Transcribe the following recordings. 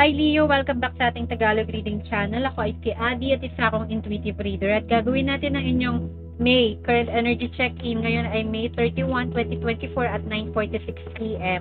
Hi Leo, welcome back sa ating Tagalog reading channel. Ako ay si Adi at isa akong intuitive reader at gagawin natin ang inyong May current energy check-in. Ngayon ay May 31, 2024 at 9:46 PM.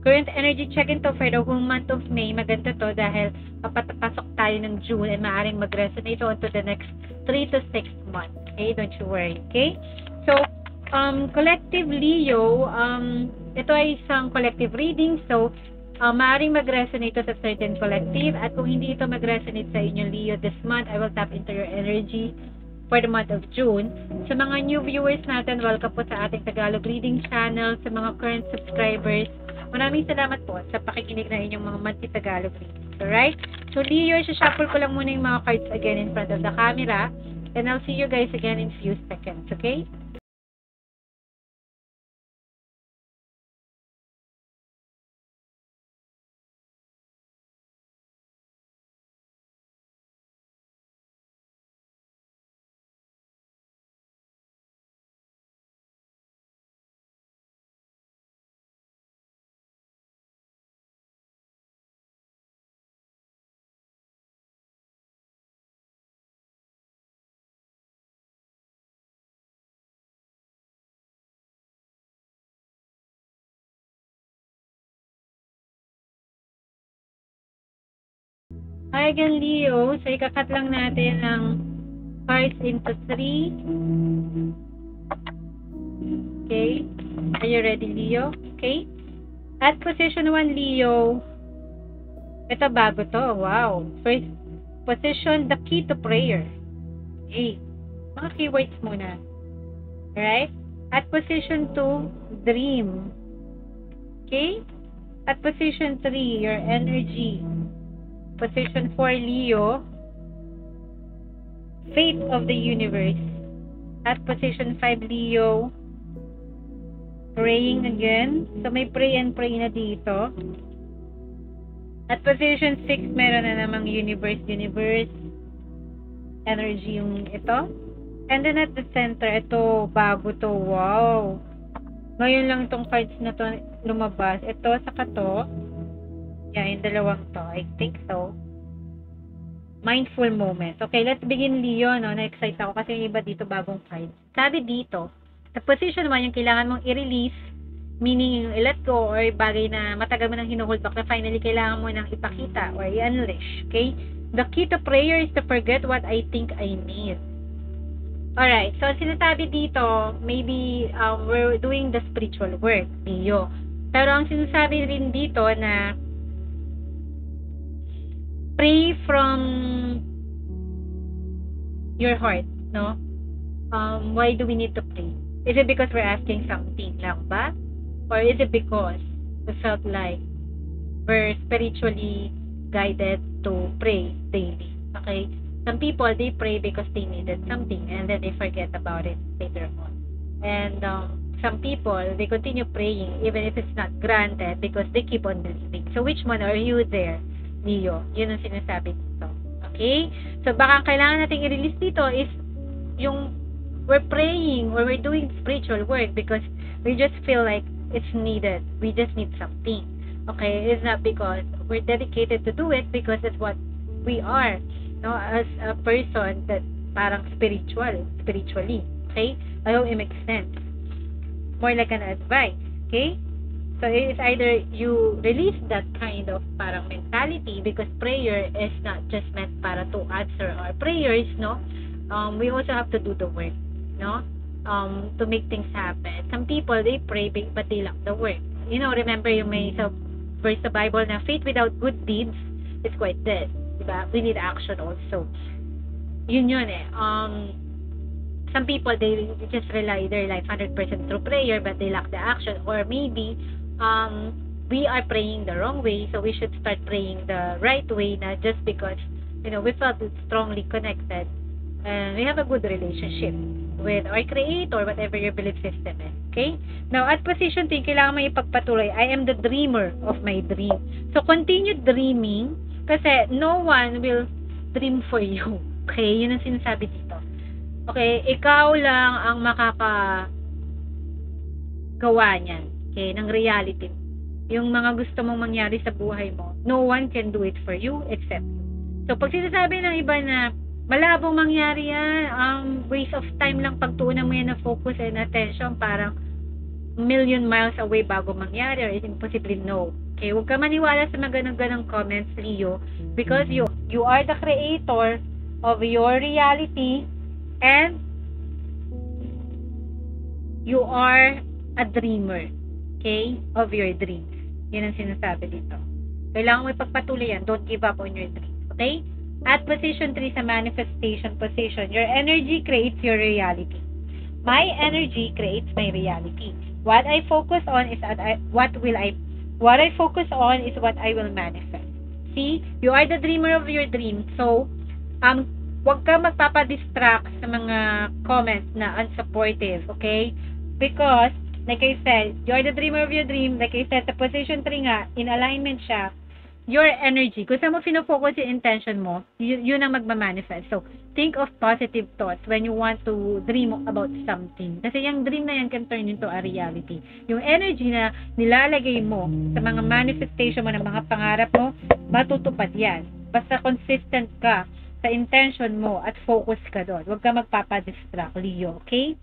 Current energy check-in to for the whole month of May. Maganda to dahil papasok tayo ng June and maaaring mag-resonate onto the next 3 to 6 months. Okay, don't you worry. Okay? So, collective Leo, ito ay isang collective reading. So, maaaring mag-resonate to sa certain collective at kung hindi ito mag-resonate sa inyo Leo this month, I will tap into your energy for the month of June. Sa mga new viewers natin, welcome po sa ating Tagalog reading channel. Sa mga current subscribers, maraming salamat po sa pakikinig na inyong mga monthly Tagalog readings. Alright? So Leo, shuffle ko lang muna yung mga cards again in front of the camera and I'll see you guys again in few seconds, okay? Hi again, Leo. So, ikakat lang natin ng cards into 3. Okay. Are you ready, Leo? Okay. At position 1, Leo. Ito, bago to. Wow. First position, the key to prayer. Okay. Mga keywords muna. Alright? At position 2, dream. Okay? At position 3, your energy. Position 4, Leo, fate of the universe. At position 5, Leo, praying again. So may pray and pray na dito. At position 6, meron na namang universe energy yung ito. And then at the center, ito, bago to. Wow! Ngayon lang itong cards na to lumabas. Ito, saka to. Yeah, yung dalawang to. I think so. Mindful moment. Okay, let's begin, Leo. No? Na-excite ako kasi yung iba dito bagong cards. Sabi dito, sa position 1, yung kailangan mong i-release, meaning yung i-let go or bagay na matagal mo nang hinuhold back na finally kailangan mo nang ipakita or i-unleash. Okay? The key to prayer is to forget what I think I need. Alright, so sinasabi dito, maybe we're doing the spiritual work, Leo. Pero ang sinasabi rin dito na pray from your heart, no? Why do we need to pray? Is it because we're asking something lang ba? Or is it because we felt like we're spiritually guided to pray daily? Okay? Some people, they pray because they needed something and then they forget about it later on. And some people, they continue praying even if it's not granted because they keep on believing. So which one are you there, Leo? Yun ang sinasabi dito. Okay? So baka kailangan nating i-release dito is yung we're praying or we're doing spiritual work because we just feel like it's needed. We just need something. Okay? It's not because we're dedicated to do it because it's what we are, no, as a person that parang spiritually. Okay? I hope it makes sense. More like an advice. Okay? So it's either you release that kind of parang mentality because prayer is not just meant para to answer our prayers, no? We also have to do the work, no? To make things happen. Some people, they pray but they lack the work. You know, remember yung may verse sa Bible na faith without good deeds is quite dead. Diba? We need action also. Yun eh. Some people, they just rely their life 100% through prayer but they lack the action. Or maybe we are praying the wrong way, so we should start praying the right way, not just because, you know, we felt strongly connected and we have a good relationship with our Creator, whatever your belief system is. Okay? Now, at position 2, kailangan mo ipagpatuloy, I am the dreamer of my dream. So, continue dreaming kasi no one will dream for you. Okay? Yun ang sinasabi dito. Okay? Ikaw lang ang makakagawa niyan. Okay? Ng reality. yung mga gusto mong mangyari sa buhay mo, no one can do it for you except you. So, pag sinasabi ng iba na malabong mangyari yan, waste of time lang pagtuunan mo yan na focus and attention, parang million miles away bago mangyari or it's impossible, no. Okay, huwag ka maniwala sa mga ganang comments, Leo, because you are the creator of your reality and you are a dreamer, okay, of your dreams. Yan ang sinasabi dito. Kailangan mo ipagpatuloy yan. Don't give up on your dreams, okay? At position 3 sa manifestation position, your energy creates your reality. My energy creates my reality. What I focus on is what I focus on is what I will manifest. See, you are the dreamer of your dream. So, wag ka magpapa-distract sa mga comments na unsupportive, okay? Because, like I said, you are the dreamer of your dream. Like I said, sa position 3 nga, in alignment siya, your energy, kung saan mo fino-focus yung intention mo, yun ang magmamanifest. So, think of positive thoughts when you want to dream about something. Kasi yung dream na yan can turn into a reality. Yung energy na nilalagay mo sa mga manifestation mo ng mga pangarap mo, matutupad yan. Basta consistent ka sa intention mo at focus ka doon. Huwag ka magpapadistract, Leo, okay?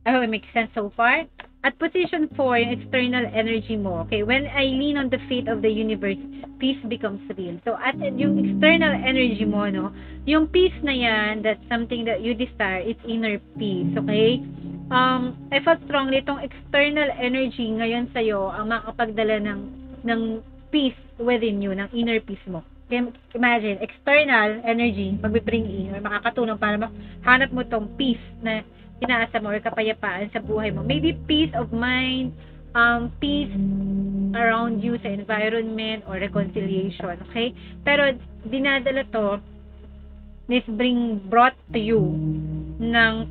I hope it makes sense so far. At position 4, yung external energy mo. Okay, when I lean on the faith of the universe, peace becomes real. So, at yung external energy mo, no, yung peace na yan, that's something that you desire, it's inner peace, okay? I felt strongly, itong external energy ngayon sa'yo, ang makapagdala ng peace within you, ng inner peace mo. Okay, imagine, external energy, mag-bring in, or makakatulong para mahanap mo tong peace na inaasa mo or kapayapaan sa buhay mo. Maybe peace of mind, peace around you sa environment or reconciliation, okay? Pero dinadala to, this brought to you ng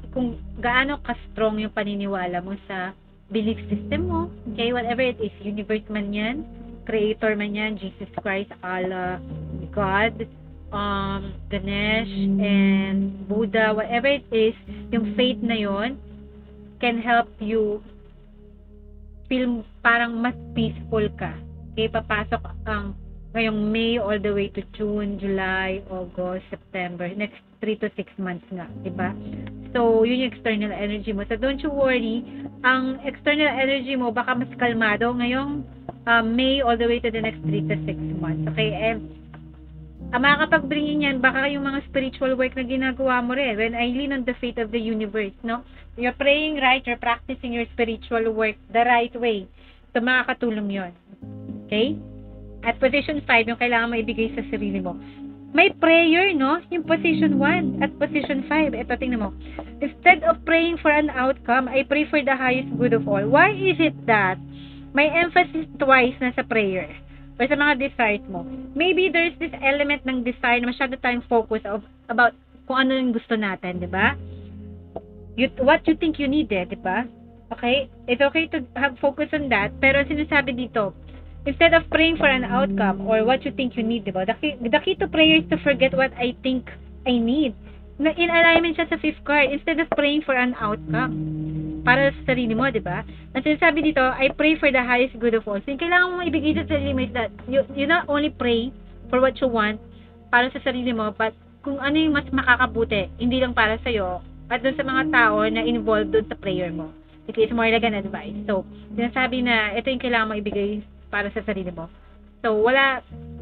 kung gaano ka-strong yung paniniwala mo sa belief system mo, okay? Whatever it is, universe man yan, creator man yan, Jesus Christ, Allah, God, Ganesh and Buddha, whatever it is, yung faith na yon can help you feel parang mas peaceful ka. Okay, papasok ang ngayong May all the way to June, July, August, September, next 3 to 6 months nga, diba? So, yun yung external energy mo. So, don't you worry, ang external energy mo baka mas kalmado ngayong May all the way to the next 3 to 6 months. Okay, and makakapag-bring yan, baka yung mga spiritual work na ginagawa mo rin. When I lean on the faith of the universe, no? You're praying right, you're practicing your spiritual work the right way. So, makakatulong yon. Okay? At position 5, yung kailangan mo ibigay sa sarili mo. May prayer, no? Yung position 1 at position 5. Ito, tingnan mo. Instead of praying for an outcome, I pray for the highest good of all. Why is it that may emphasis twice na sa prayer? Or sa mga desires mo. Maybe there's this element ng desire na masyado tayong focus about kung ano yung gusto natin, di ba? What you think you need, di ba? Okay? It's okay to have focus on that, pero sinasabi dito, instead of praying for an outcome or what you think you need, di ba? The key to prayer is to forget what I think I need. In alignment siya sa 5th card, instead of praying for an outcome para sa sarili mo, di ba? Ang sinasabi dito, I pray for the highest good of all. So, yung kailangan mo ibigay sa sarili mo is that you not only pray for what you want para sa sarili mo, but kung ano yung mas makakabuti, hindi lang para sa'yo, at dun sa mga tao na involved dun sa prayer mo. It is more like an advice. So, sinasabi na ito yung kailangan mo ibigay para sa sarili mo. So,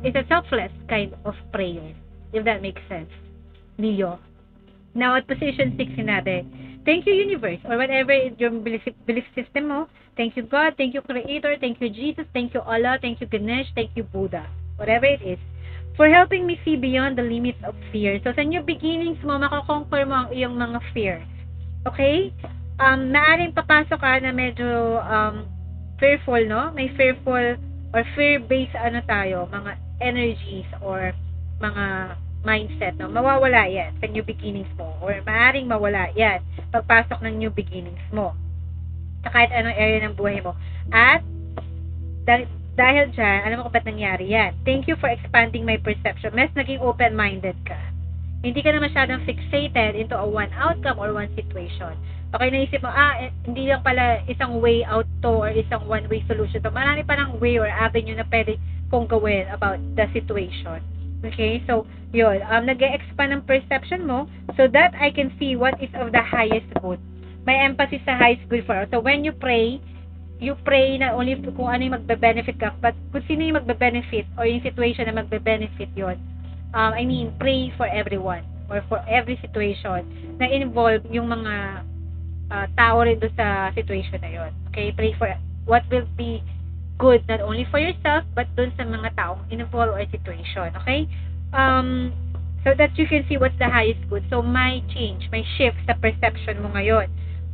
it's a selfless kind of prayer, if that makes sense. Leo. Now, at position 6 natin, thank you, universe, or whatever your belief system mo. Thank you, God. Thank you, Creator. Thank you, Jesus. Thank you, Allah. Thank you, Ganesh. Thank you, Buddha. Whatever it is. For helping me see beyond the limits of fear. So, sa new beginnings mo, makakonquer mo ang iyong mga fear. Okay? Maaring papasok ka na medyo fearful, no? May fearful or fear-based mga energies or mga mindset, no? Mawawala yan sa new beginnings mo or maaring mawala yan pagpasok ng new beginnings mo sa kahit anong area ng buhay mo. At dahil dyan, alam mo kung ba't nangyari yan. Thank you for expanding my perception. Mas naging open-minded ka. Hindi ka na masyadong fixated into a one outcome or one situation. Okay, naisip mo, hindi lang pala isang way out to or isang one-way solution to. Marami pa ng way or avenue na pwede kong gawin about the situation. Okay, so, yun. Nag-e-expand ang perception mo so that I can see what is of the highest good. May emphasis sa highest good for us. So, when you pray not only kung ano yung magbe-benefit ka, but kung sino yung magbe-benefit or yung situation na magbe-benefit yun. Pray for everyone or for every situation na involve yung mga tao rin doon sa situation na yun. Okay? Pray for what will be good not only for yourself but doon sa mga taong involved or situation. Okay? So that you can see what's the highest good. So, may shift sa perception mo ngayon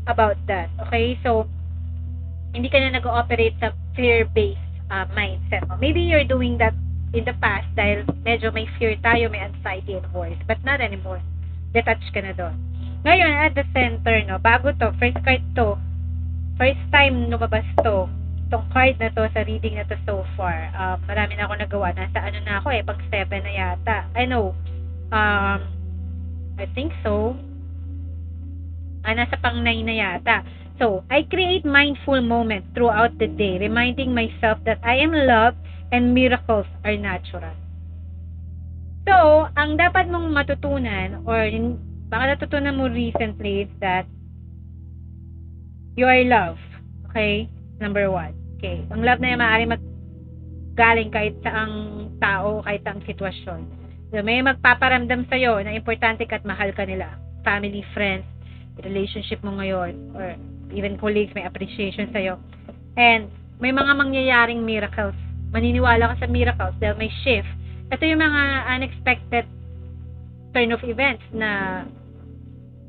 about that. Okay? So, hindi ka na nag-ooperate sa fear-based mindset mo. Maybe you're doing that in the past dahil medyo may fear tayo, may anxiety and worries. But not anymore. Detach ka na doon. Ngayon, at the center, no, bago to, first time lumabas to, itong card na to, sa reading na to so far, marami na ako nagawa. Nasa na ako pag 7 na yata. I know. I think so. Nasa pang 9 na yata. So, I create mindful moments throughout the day, reminding myself that I am loved and miracles are natural. So, ang dapat mong matutunan or baka natutunan mo recently is that you are loved. Okay? Number 1. Okay. Ang love na yan maaaring maggaling kahit saang tao, kahit saang sitwasyon. So, may magpaparamdam sa'yo na importante ka at mahal ka nila. Family, friends, relationship mo ngayon, or even colleagues, may appreciation sa'yo. And may mga mangyayaring miracles. Maniniwala ka sa miracles dahil may shift. Ito yung mga unexpected turn of events na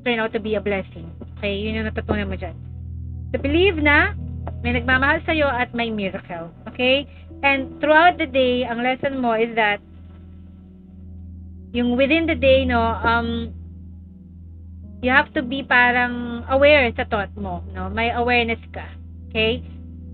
turn out to be a blessing. Okay, yun yung natutunan mo dyan. To believe na may nagmamahal sa'yo at may miracle. Okay? And throughout the day, ang lesson mo is that yung within the day, no, you have to be parang aware sa thought mo, no? May awareness ka. Okay?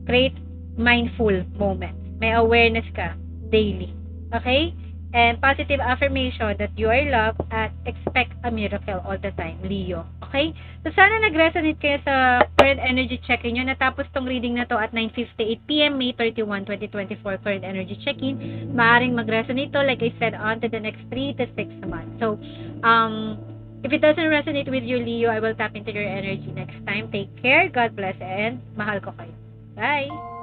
Create mindful moments. May awareness ka daily. Okay? And positive affirmation that you are loved at expect a miracle all the time, Leo. Okay? So, sana nag-resonate kayo sa current energy check-in nyo. Natapos tong reading na to at 9:58 p.m. May 31, 2024 current energy check-in. Maaring mag-resonate to, like I said, on to the next 3 to 6 months. So, if it doesn't resonate with you, Leo, I will tap into your energy next time. Take care. God bless and mahal ko kayo. Bye!